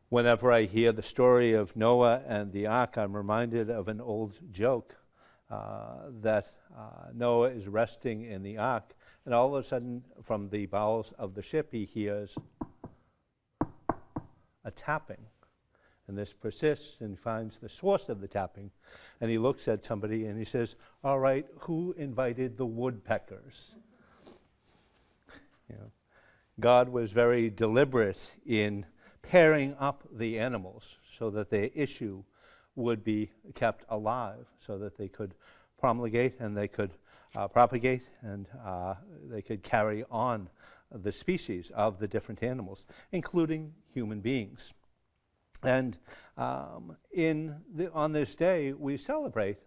Whenever I hear the story of Noah and the ark, I'm reminded of an old joke that Noah is resting in the ark, and all of a sudden, from the bowels of the ship, he hears a tapping. And this persists and finds the source of the tapping. And he looks at somebody and he says, "All right, who invited the woodpeckers?" You know, God was very deliberate in pairing up the animals so that their issue would be kept alive, so that they could promulgate and they could propagate and they could carry on the species of the different animals, including human beings. And on this day, we celebrate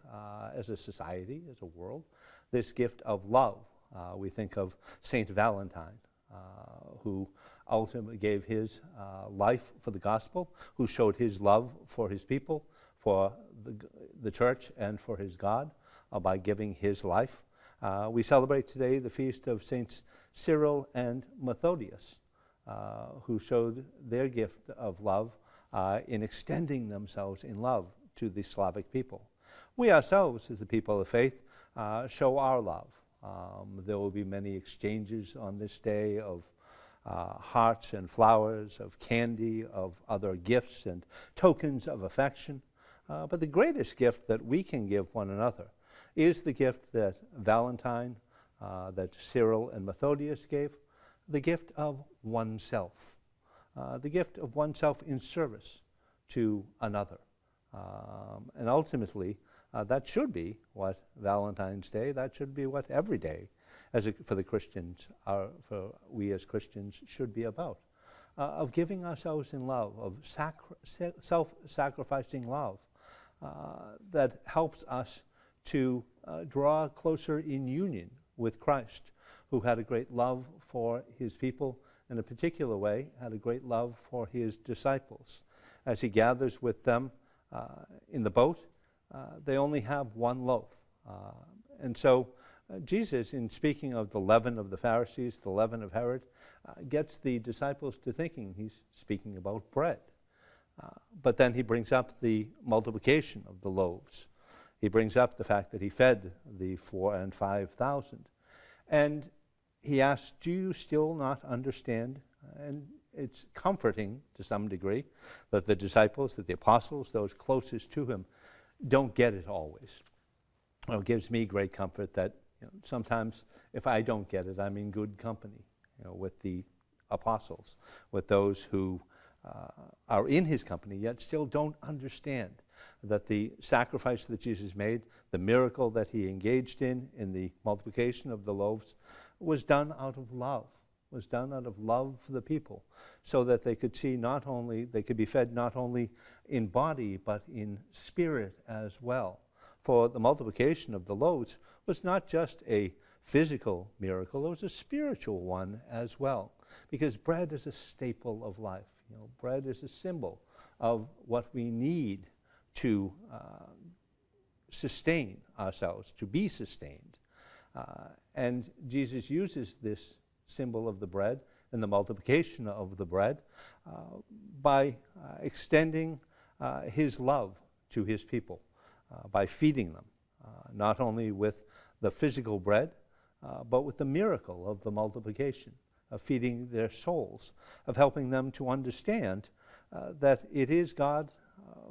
as a society, as a world, this gift of love. We think of Saint Valentine, who ultimately gave his life for the gospel, who showed his love for his people, for the church, and for his God by giving his life. We celebrate today the feast of Saints Cyril and Methodius, who showed their gift of love in extending themselves in love to the Slavic people. We ourselves, as the people of faith, show our love. There will be many exchanges on this day of hearts and flowers, of candy, of other gifts and tokens of affection. But the greatest gift that we can give one another is the gift that Valentine, that Cyril and Methodius gave, the gift of oneself. The gift of oneself in service to another. And ultimately, that should be what Valentine's Day, that should be what every day for the Christians, for we as Christians should be about. Of giving ourselves in love, of self-sacrificing love that helps us to draw closer in union with Christ, who had a great love for his people, in a particular way, had a great love for his disciples. As he gathers with them in the boat, they only have one loaf. And so Jesus, in speaking of the leaven of the Pharisees, the leaven of Herod, gets the disciples to thinking he's speaking about bread. But then he brings up the multiplication of the loaves. He brings up the fact that he fed the 4,000 and 5,000. And he asks, "Do you still not understand?" And it's comforting to some degree that the disciples, that the apostles, those closest to him, don't get it always. It gives me great comfort that sometimes if I don't get it, I'm in good company with the apostles, with those who are in his company yet still don't understand that the sacrifice that Jesus made, the miracle that he engaged in the multiplication of the loaves, was done out of love, was done out of love for the people, so that they could see they could be fed not only in body, but in spirit as well. For the multiplication of the loaves was not just a physical miracle, it was a spiritual one as well, because bread is a staple of life. Bread is a symbol of what we need to sustain ourselves, to be sustained. And Jesus uses this symbol of the bread and the multiplication of the bread by extending his love to his people, by feeding them, not only with the physical bread, but with the miracle of the multiplication, of feeding their souls, of helping them to understand that it is God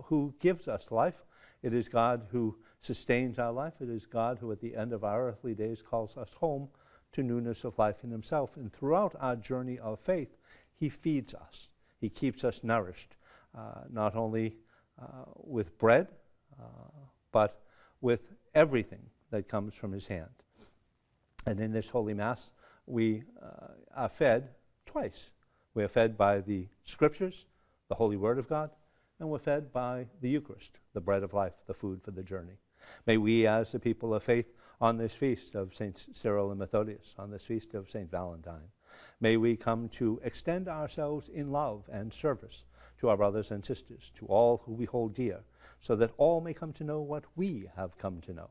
who gives us life. It is God who sustains our life. It is God who at the end of our earthly days calls us home to newness of life in himself. And throughout our journey of faith, he feeds us. He keeps us nourished, not only with bread, but with everything that comes from his hand. And in this Holy Mass, we are fed twice. We are fed by the Scriptures, the Holy Word of God, and we're fed by the Eucharist, the bread of life, the food for the journey. May we, as the people of faith, on this feast of Saints Cyril and Methodius, on this feast of Saint Valentine, may we come to extend ourselves in love and service to our brothers and sisters, to all who we hold dear, so that all may come to know what we have come to know,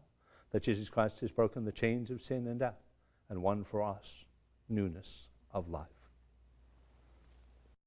that Jesus Christ has broken the chains of sin and death and won for us newness of life.